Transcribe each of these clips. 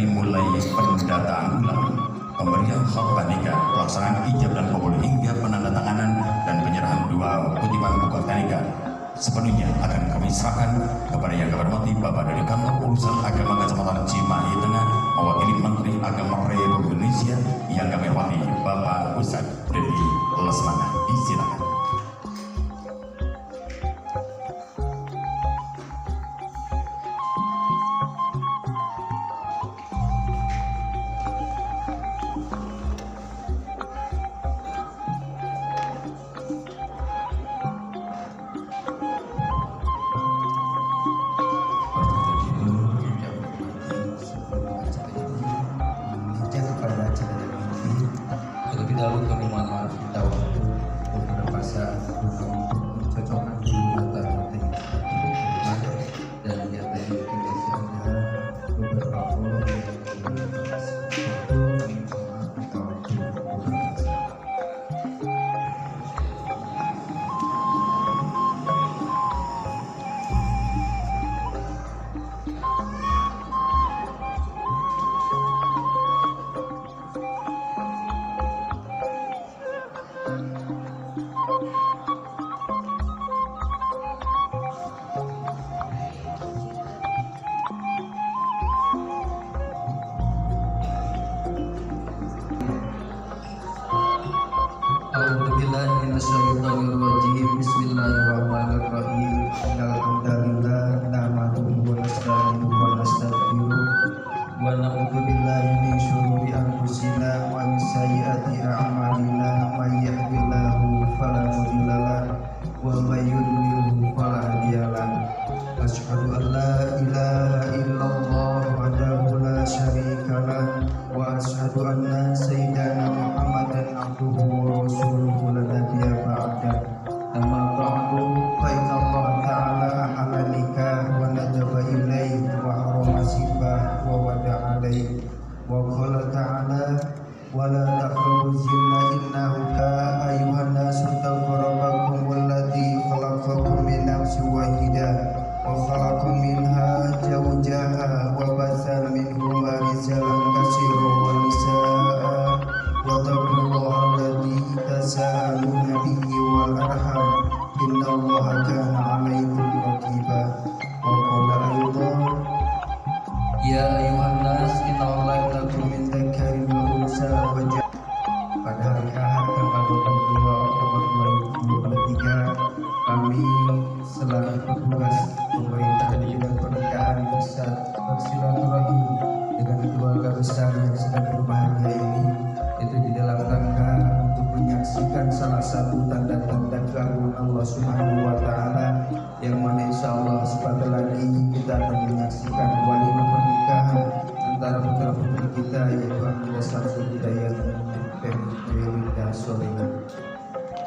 mulai pendataan ulang, pemberian khutbah nikah, pelaksanaan ijab dan kabul hingga penandatanganan dan penyerahan dua kutipan buku akta nikah sepenuhnya akan kami serahkan kepada yang kami hormati Bapak dari Kantor Urusan Agama Kecamatan Cimahi Tengah mewakili Menteri Agama Republik Indonesia yang kami hormati Bapak Ustadz Dedi Lesmana. Silakan. Terlebih dahulu kami mohon maaf kita waktu beberapa saat cocokan dulu data dan data ini tidak ada beberapa pola Bismillahirrahmanirrahim. Alhamdulillah nahmaduhu wa nasta'inuhu wa nastaghfiruh wa na'udzu billahi min syururi anfusina wa min sayyiati a'malina may yahdihillahu fala mudilla lahu wa may yudlil fala hadiya lahu. Asyhadu an la ilaha illallah wahdahu la syarika lahu wa asyhadu anna sayyidana Muhammadan abduhu wa rasuluhu la nabiyya ba'da. Amma ba'du fa inna Allah ta'ala ahalla nikah wa najaba ilaihi wa harama sibah wa wada'a alaihi wa qala ta'ala wa la taqrabu zina innahu ayyuhan nasu taqu rabbakum walladzi khalaqakum min nafsin wahidah wa khalaqa minha zawjaha wa batha minhuma rijalan katsiran wa nisaa'a wa taqullaha alladzi tasaaluna bihi wal arham innallaha kana 'alaikum raqiba. Wa qala aidan ya ayyuhan nas innallaha lakum min dzakarin wa unsa wa pada hari Ahad tanggal 22 Oktober 2023 kami selaku petugas pemerintah di bidang pernikahan bisa bersilaturahmi dengan keluarga besar yang sedang berbahagia ini, itu di dalam rangka untuk menyaksikan salah satu tanda-tanda keagungan Allah Subhanahu wa Ta'ala, yang mana insya Allah sebentar lagi kita akan menyaksikan walimah pernikahan antara putra putri kita, yaitu Amidah Samsul Hidayat dan Winda Solehah.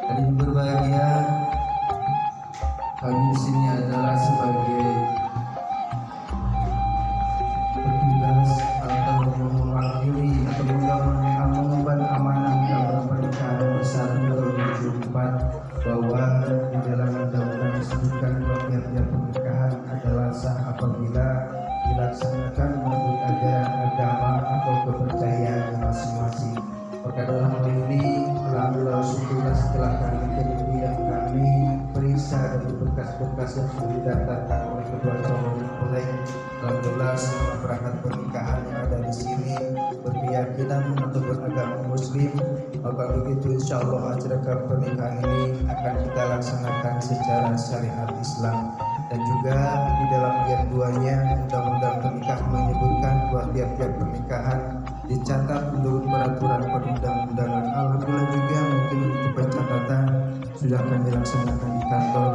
Dan yang berbahagia, kami di sini adalah sebagai petugas atau mewakili atau mengemban amanah dalam pernikahan bersatu 2024, bahwa di dalam undang-undang disebutkan bahwa tiap-tiap pernikahan adalah sah apabila dilaksanakan menurut ajaran agama atau kepercayaan masing-masing. Maka dalam hal ini alhamdulillah syukurlah setelah kami kemudian kami periksa dari berkas-berkas yang sudah didaftarkan oleh kedua calon mempelai, alhamdulillah semua perangkat pernikahan yang ada di sini berkeyakinan atau beragama Muslim. Maka begitu insya Allah acara pernikahan ini akan kita laksanakan secara syariat Islam. Dan juga di dalam ayat 2-nya undang-undang pernikahan menyebutkan bahwa tiap-tiap pernikahan dicatat menurut peraturan perundang-undangan. Alhamdulillah juga mungkin untuk pencatatan sudah akan dilaksanakan di kantor,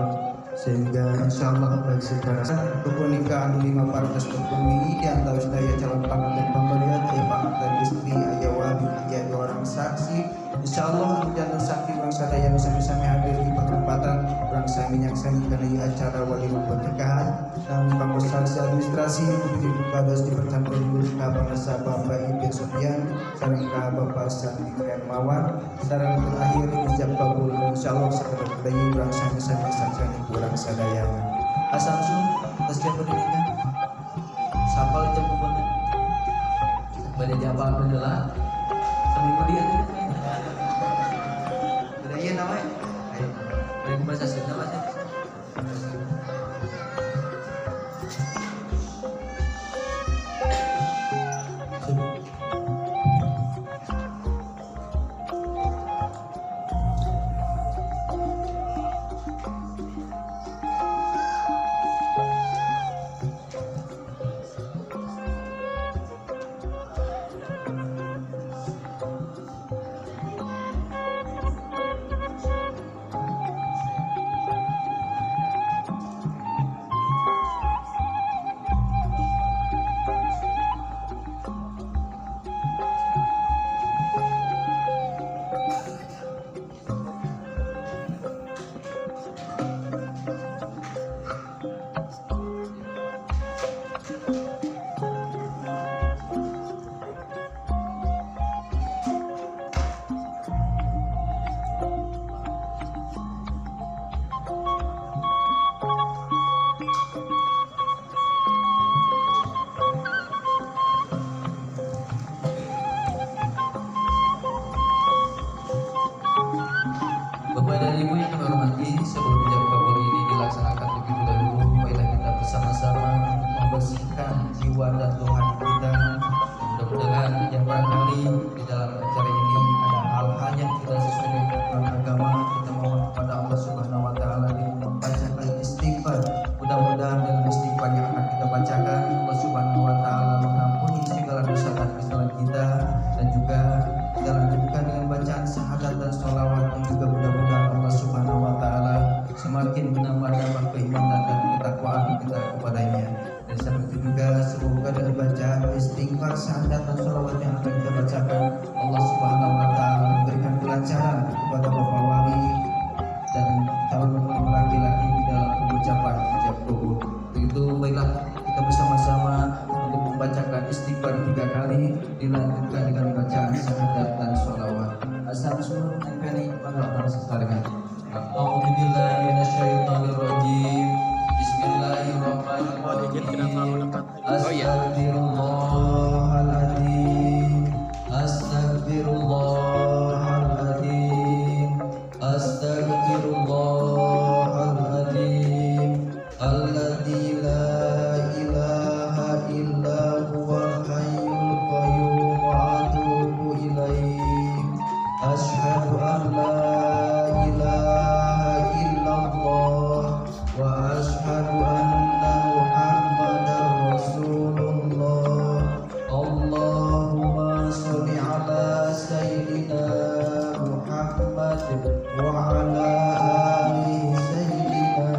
sehingga insya Allah baik secara untuk pernikahan 5 partai terpenuhi di antara daya calon pengantin pemberian, ayah pengantin istri, ayah wali, ayah orang saksi. Insya Allah jangan saksi bangsa daya bisa hadir di kesempatan bangsa menyaksikan karena acara walimah pernikahan. Namun kamu saksi administrasi publik kados dipercampur ke bangsa Bapak Ibn Sofian, sareng ke Bapak Sandi Hermawan, sareng terakhir ijab kabul insya Allah sekedar budaya bangsa bisa menyaksikan kurang sadaya. Asamsu, tasbih pendidikan, sapal jam kubur. Pada jawab adalah seminggu dia Budaya namanya. dari bahasa Sunda bahasa Bapak dan Ibu yang kami hormati, sebelum jam kabur ini dilaksanakan lebih dahulu, marilah kita bersama-sama membersihkan jiwa dan rohani kita. Mudah-mudahan yang barangkali di dalam acara ini ada hal-hal yang tidak sesuai dengan aturan agama, kita mohon kepada Allah Subhanahu Wa Taala dengan membacakan istighfar. Mudah-mudahan dengan istighfar yang akan kita bacakan, Allah Subhanahu Wa Taala mengampuni segala dosa dan kesalahan kita, dan juga kita lanjutkan dengan bacaan syahadat dan sholawat yang juga mudah-mudahan Allah Subhanahu Wa Taala semakin menambah keimanan dan ketakwaan kita kepadanya. Dan seperti juga semoga dengan bacaan istighfar, syahadat dan sholawat yang akan kita bacakan, Allah Subhanahu Wa Taala memberikan kelancaran kepada Bapak Wali dan calon mempelai laki-laki di dalam pengucapan ijab kabul. Begitu baiklah kita bersama-sama untuk membacakan istighfar 3 kali, dilanjutkan dengan bacaan syahadat dan sholawat. Assalamualaikum warahmatullahi wabarakatuh. A'udzubillahi minasyaitonirrajim. Bismillahirrahmanirrahim. Astagfirullahaladzim. Astagfirullahaladzim. Astagfirullahaladzim. Alladzi la ilaha illa huwal hayyul qayyum wa atubu ilaih. Asyhadu an la ilaha illallah wa asyhadu anna Muhammadar Rasulullah. Allahumma sholli ala sayyidina Muhammad wa ala ali sayyidina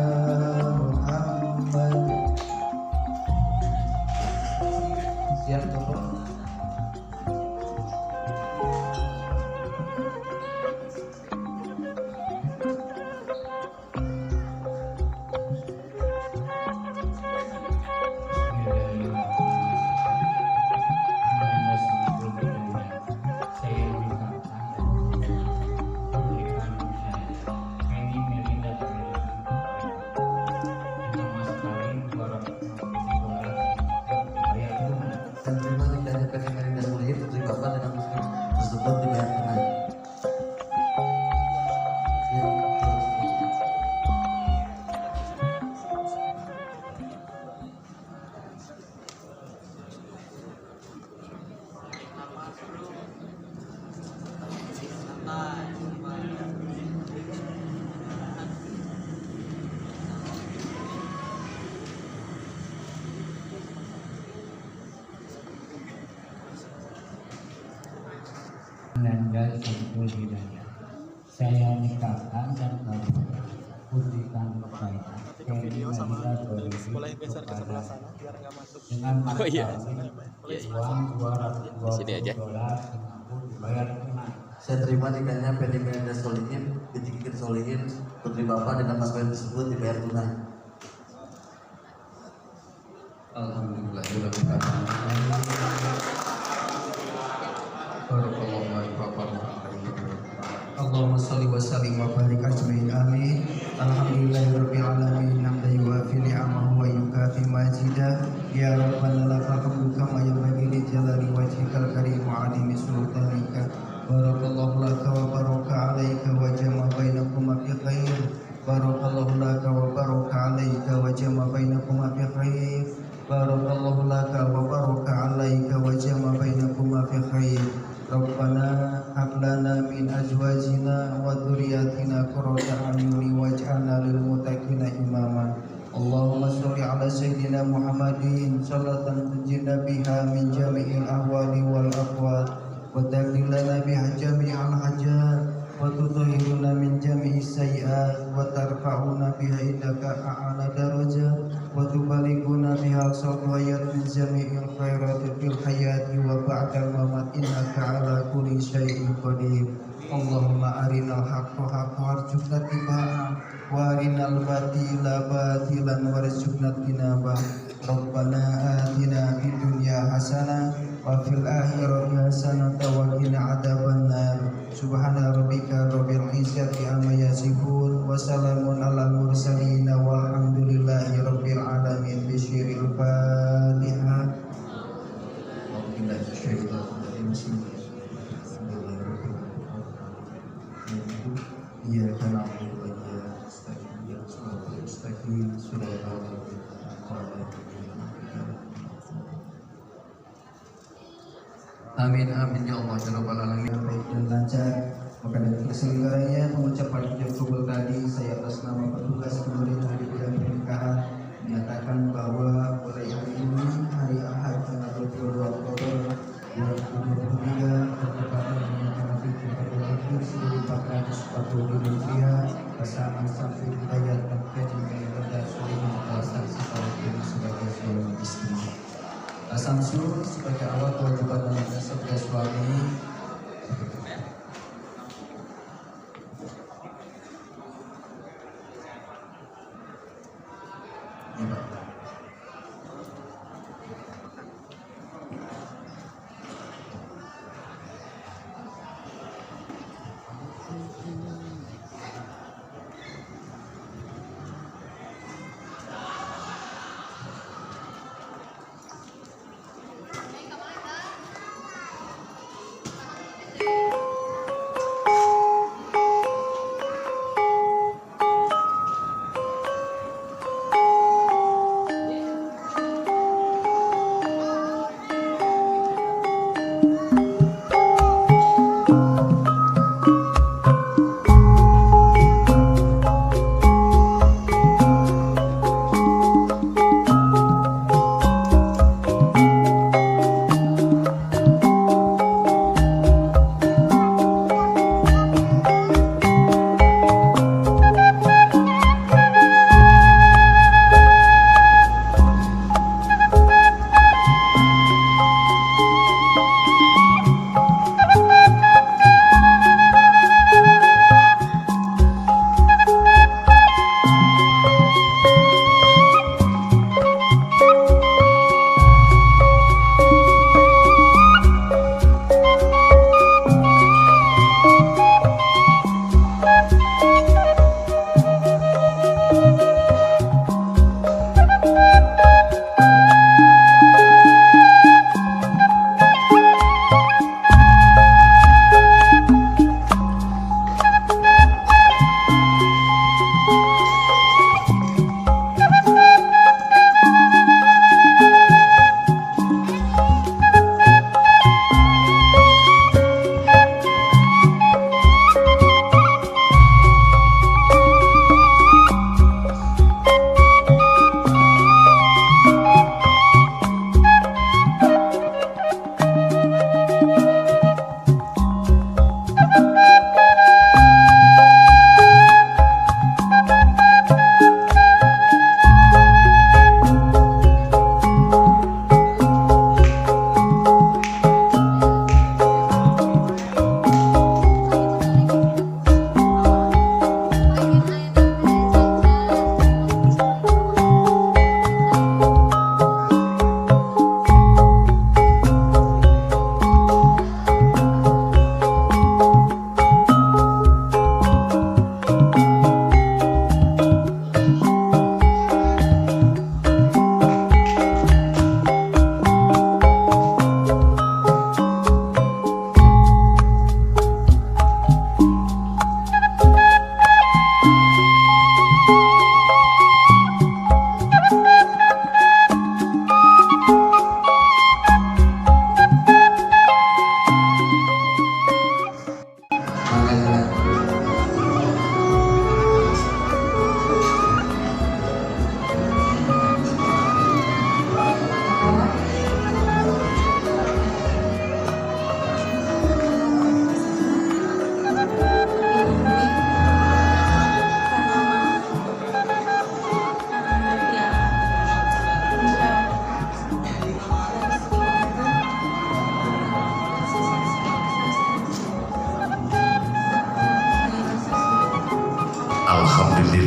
Muhammad. Siap, Bapak? Dan terima nikahnya PT Merinda Solihin Putri Bapak dengan muslim tersebut dibayar tunai. Nanda Saiful Hidayah. Saya nikahkan dan kawin Putri Tanjung Baita Ferry Nabila Solihin kepada dengan mas kawin uang $220 dibayar tunai. Saya terima nikahnya PT Merinda Solihin binti Kikir Solihin Putri Bapak dengan mas kawin tersebut dibayar tunai. Alhamdulillah. Allahumma salli wa sallim wa barik ajmain amin. Alhamdulillahirabbil alamin hamdan yuwafi ni'amahu wa yukafi majidah. Ya rabbana lakal hamdu kama yanbaghi li jalali wajhikal karim wa alimi sultanika. Barakallahu laka wa baraka alaika wa jama bainakuma fi khair. Barakallahu laka wa baraka alaika wa jama bainakuma fi khair. Barakallahu laka wa baraka alaika wa jama bainakuma fi khair. Rabbana hab lana min azwajina wa dhurriyyatina qurrata a'yuni waj'alna lil muttaqina imama. Allahumma sholli ala sayyidina Muhammadin sholatan tunjina biha min jami'il ahwali wal aqwat wa taqdilana biha jami'al hajat wa tutahhiruna min jami'is sayyi'at wa tarfa'una biha indaka a'la darajat wa tubalighuna biha aqsal hayat min jami'il khairati fil hayati wa ba'dal mamat innaka ala kulli syai'in qadir. Allahumma arinal haqqa haqqan warzuqna tibaa wa arinal batila batilan warzuqna tinaba. Rabbana atina fid dunya hasanah wa fil akhirati hasanah wa qina adzabannar. Subhana rabbika rabbil izzati amma yasifun wa salamun alal mursalin walhamdulillahi rabbil alamin. Bisyiril Fatihah. Wabillahi syaitanir rajim. Iyyaka na'budu wa iyyaka nasta'in ihdinas siratal mustaqim siratal ladzina an'amta 'alaihim. Amin amin ya Allah ya rabbal alamin. Baik dan lancar. Maka dari terselenggaranya pengucapan ijab kabul tadi, saya atas nama petugas pemerintah di bidang pernikahan menyatakan bahwa mulai hari ini hari Ahad tanggal 22 Oktober 2023 bertepatan dengan tanggal 1440 rupiah pasangan Samsul Hidayat dan Kaji Medan Solihin telah saksi tawakkul sebagai suami istri. Samsul sebagai awal kewajiban dan sebagai suami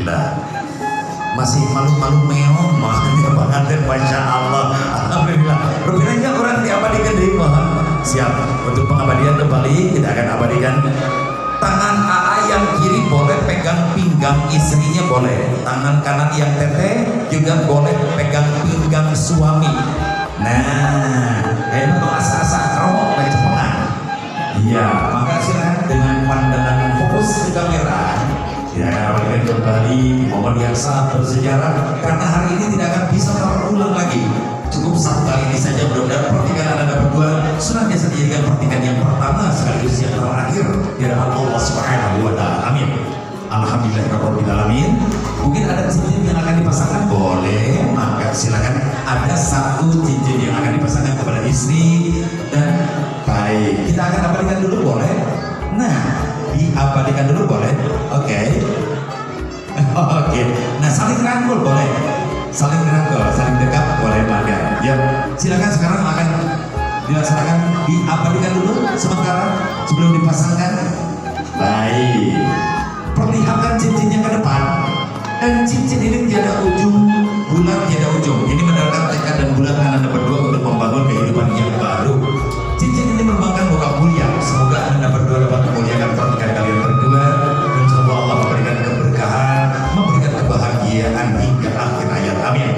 Alhamdulillah. Masih malu-malu meong makanya banget, masya Allah. Alhamdulillah. Rupanya orang diabadikan di mohon. Siap untuk pengabadian kembali kita akan abadikan. Tangan AA yang kiri boleh pegang pinggang istrinya boleh. Tangan kanan yang teteh juga boleh pegang pinggang suami. Nah, ini asa-asa keromok baik cepengan. Iya, maka silakan dengan pandangan fokus ke kamera. Kita akan abadikan kembali di momen yang sangat bersejarah karena hari ini tidak akan bisa terulang lagi. Cukup satu kali ini saja, mudah-mudahan pertigaan Anda berdua sudah biasa dijadikan pertigaan yang pertama sekaligus yang terakhir di hadapan Allah Subhanahu wa Ta'ala. Amin. Alhamdulillahirabbil alamin. Mungkin ada cincin yang akan dipasangkan, boleh, maka silakan. Ada satu cincin yang akan dipasangkan kepada istri dan baik. Kita akan abadikan dulu, boleh? Nah, diabadikan dulu boleh? Oke. Oke. Nah, saling rangkul boleh? Saling rangkul, saling dekat boleh makan. Ya, silakan sekarang akan dilaksanakan diabadikan dulu sementara sebelum dipasangkan. Baik. Perlihatkan cincinnya ke depan. Dan cincin ini tiada ujung, bulat tiada ujung. Ini menandakan tekad dan bulat Anda berdua untuk membangun kehidupan yang baru. Cincin ini melambangkan muka mulia. Semoga Anda berdua dapat memuliakan pernikahan kalian berdua dan semoga Allah memberikan keberkahan, memberikan kebahagiaan hingga akhir hayat. Amin.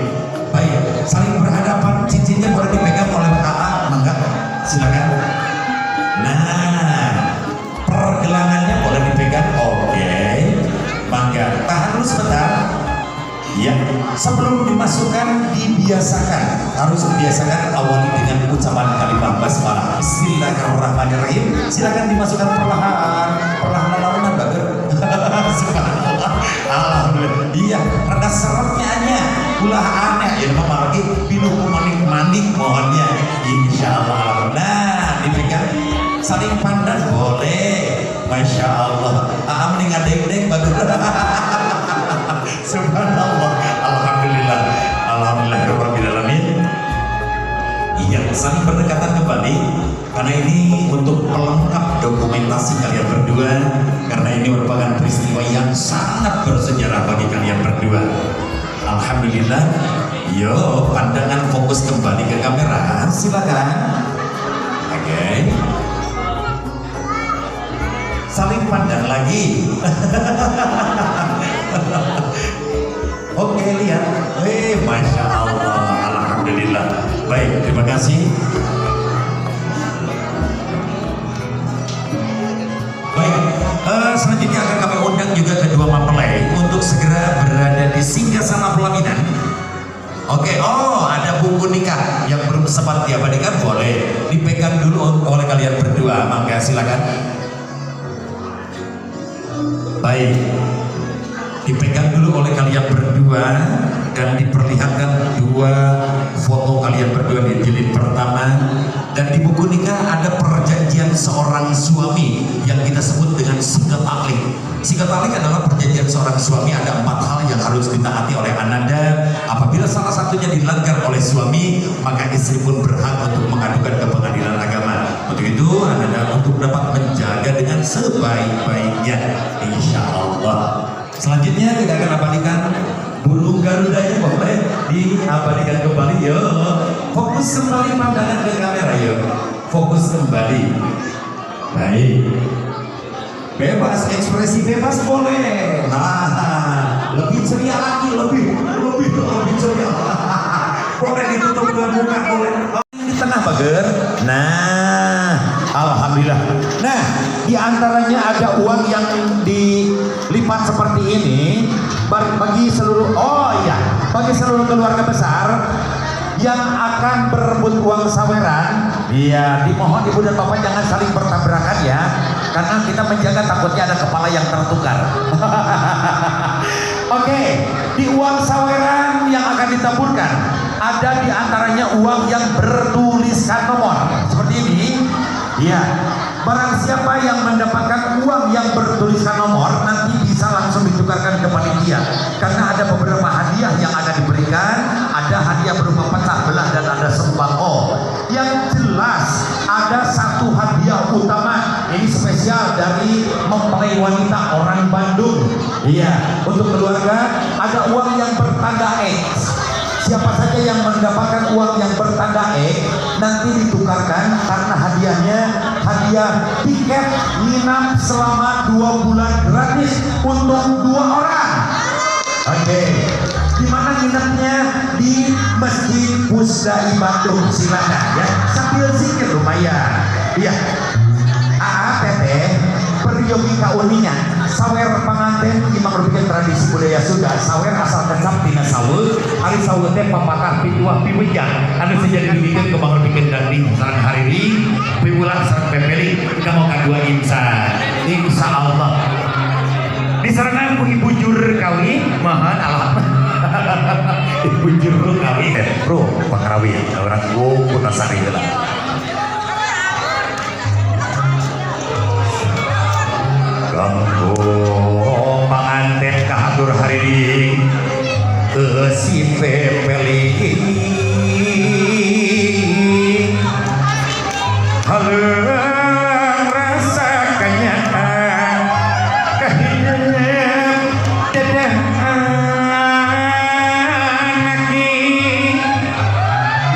Baik, saling berhadapan, cincinnya boleh dipegang oleh AA, mangga, silakan. Nah, pergelangannya boleh dipegang, oke. Mangga, tahan dulu sebentar. Ya, sebelum dimasukkan dibiasakan, harus dibiasakan awali dengan ucapan kalimat basmalah. Bismillahirrahmanirrahim. Silakan dimasukkan perlahan lalunan bager. Subhanallah. Alhamdulillah. Iya, rada seretnya aja. Ulah aneh ya nama lagi pinuh manik-manik mohonnya. Insyaallah. Nah, dipegang saling pandang boleh. Masya Allah. Mending adek-adek bagus. Subhanallah. Alhamdulillah. Alhamdulillahirabbil alamin. Iya, saling berdekatan kembali karena ini untuk pelengkap dokumentasi kalian berdua, karena ini merupakan peristiwa yang sangat bersejarah bagi kalian berdua. Alhamdulillah. Yo, pandangan fokus kembali ke kamera, silakan. Oke. Saling pandang lagi. Oke, lihat. Masya Allah. Alhamdulillah. Baik, terima kasih. Baik, selanjutnya akan kami undang juga kedua mempelai untuk segera berada di singgasana pelaminan. Oke, oh ada buku nikah yang belum sempat diabadikan, boleh dipegang dulu oleh kalian berdua, maka silakan. Baik, dipegang dulu oleh kalian berdua dan diperlihatkan dua foto kalian berdua di jilid pertama. Dan di buku nikah ada perjanjian seorang suami yang kita sebut dengan sikat aklik. Sikat aklik adalah perjanjian seorang suami, ada 4 hal yang harus ditaati oleh ananda. Apabila salah satunya dilanggar oleh suami, maka istri pun berhak untuk mengadukan ke pengadilan agama. Untuk itu ananda untuk dapat menjaga dengan sebaik-baiknya, insya Allah. Selanjutnya kita akan abadikan burung garudanya, boleh diabadikan kembali. Yo, fokus kembali pandangan ke kamera. Yo, fokus kembali. Baik, bebas ekspresi bebas boleh. Nah, lebih ceria lagi, lebih ceria. Boleh ditutup dengan muka, boleh di tengah bager. Nah, alhamdulillah. Nah, di antaranya ada uang yang dilipat seperti ini bagi seluruh bagi seluruh keluarga besar yang akan berebut uang saweran. Iya, dimohon ibu dan bapak jangan saling bertabrakan ya, karena kita menjaga takutnya ada kepala yang tertukar. Oke, di uang saweran yang akan ditaburkan ada di antaranya uang yang bertuliskan nomor seperti ini. Iya, barang siapa yang mendapatkan uang yang bertuliskan nomor nanti bisa langsung ditukarkan ke panitia, karena ada beberapa hadiah yang akan diberikan. Ada hadiah berupa pecah belah dan ada sembako. Yang jelas ada satu hadiah utama, ini spesial dari mempelai wanita orang Bandung. Iya, untuk keluarga ada uang yang bertanda X. Siapa saja yang mendapatkan uang yang bertanda X nanti ditukarkan karena hadiahnya hadiah tiket nginap selama 2 bulan gratis untuk 2 orang. Oke. Di mana nginapnya? Di Masjid Pusdai Bandung. Silakan ya. Sambil zikir lumayan. Iya. Teteh peryogi kauningan sawer panganten imang rupikan tradisi budaya Sunda sawer asal kecap tina sawer hari sawer teh papatah pituah piwejang anu sejadi dibikeun ke bang rupikan danding sareng hariri piwulan sareng pepeli kamu kadua insya Allah disarangan ku ibu jur kawin mohon alhamdulillah ibu jur kawin bro pangrawin orang gua kutasari lah. Ganggu panganten kahatur hari ini si pepeli haleng rasa kenyataan kehidupan dedah anaki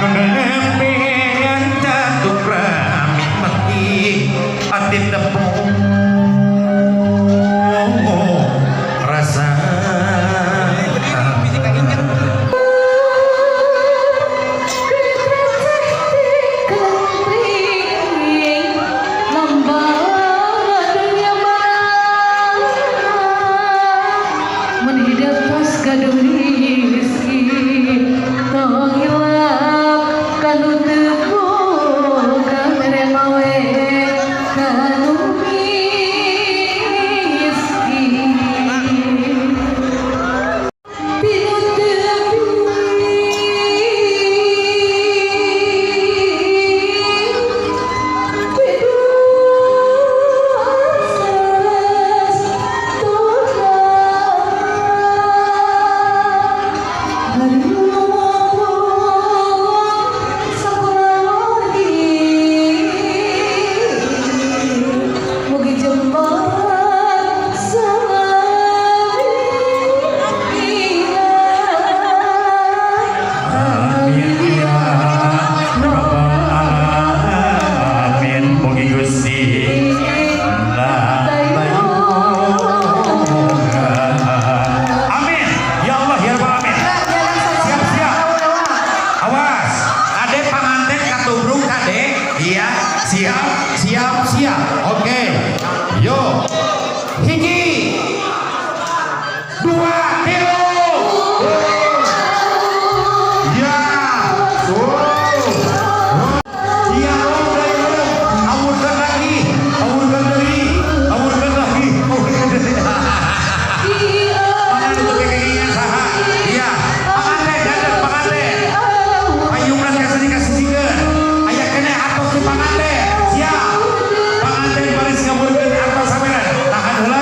mengempian jatuh ramit mati atin tepung Siap. Oke. Yo. Hiji. 2, 3. Ya. Awurkan lagi. Pangan untuk kekengingan saha. Iya. Panganten. Payungan kasih dikasih-sikeun. Aya kene atos di panganten. Siap. Panganten baris ngaburkeun artos saweran. Tahan heula.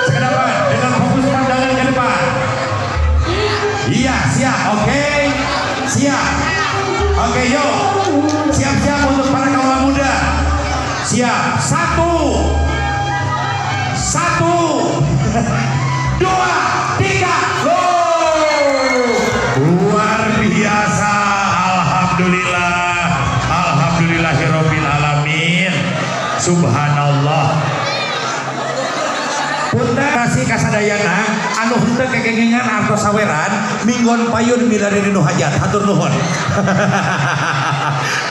Sekedapan dengan fokus pandangan ke depan. Iya, siap. Oke. Siap. Oke, yuk. Siap-siap untuk para kaula muda. Siap. 1, 2, 3. Go! Luar biasa. Alhamdulillahirabbil alamin. Subhanallah. Punten kasih kasadayana anu henteu kekengingan artos saweran minggon payun milari nu hajat hatur nuhun.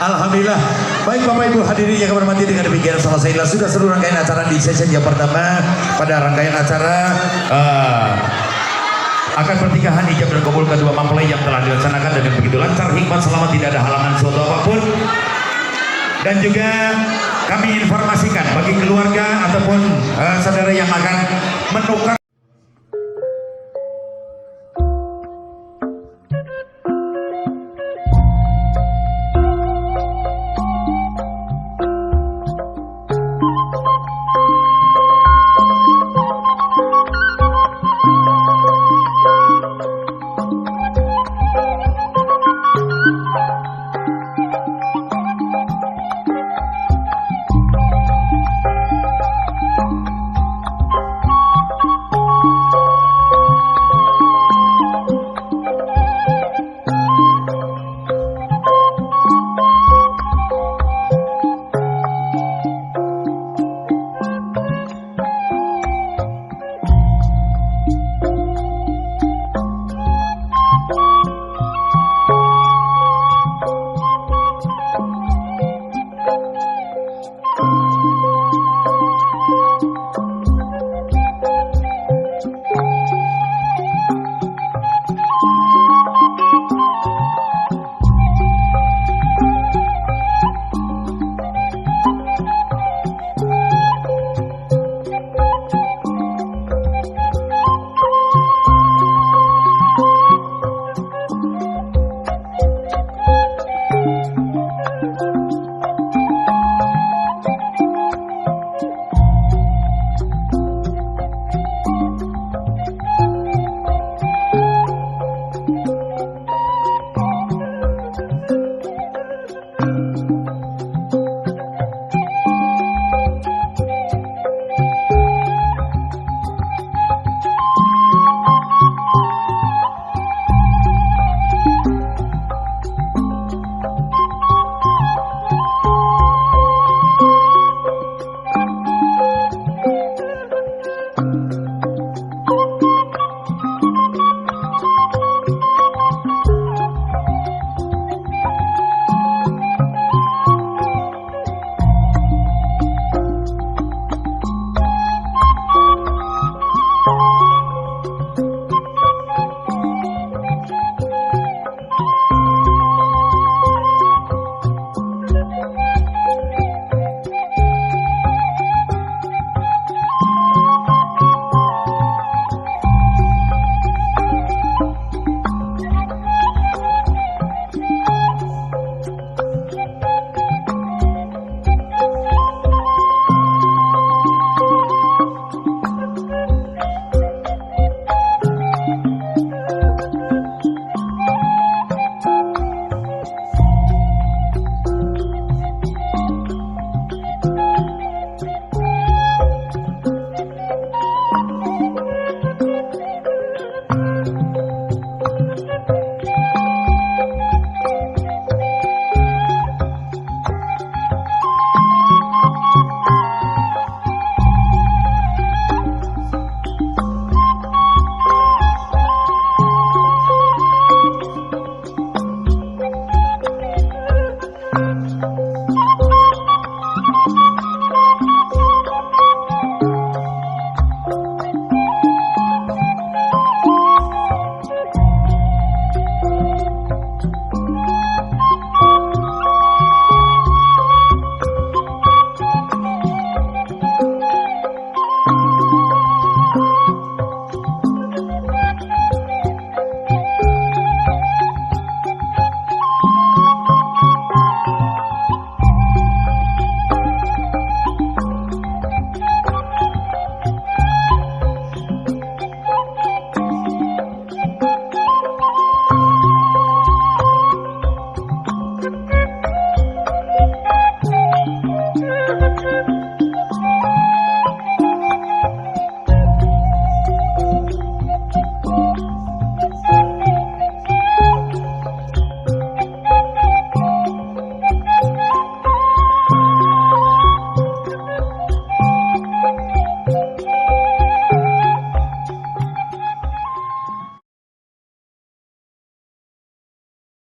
Alhamdulillah. Baik Bapak Ibu hadirin yang kami hormati, dengan demikian selesailah sudah seluruh rangkaian acara di sesi yang pertama. Pada rangkaian acara akan pertikahan ijab dan kabul kedua mempelai yang telah dilaksanakan dengan begitu lancar, hikmat, selamat, tidak ada halangan suatu apapun. Dan juga kami informasikan bagi keluarga ataupun saudara yang akan menukar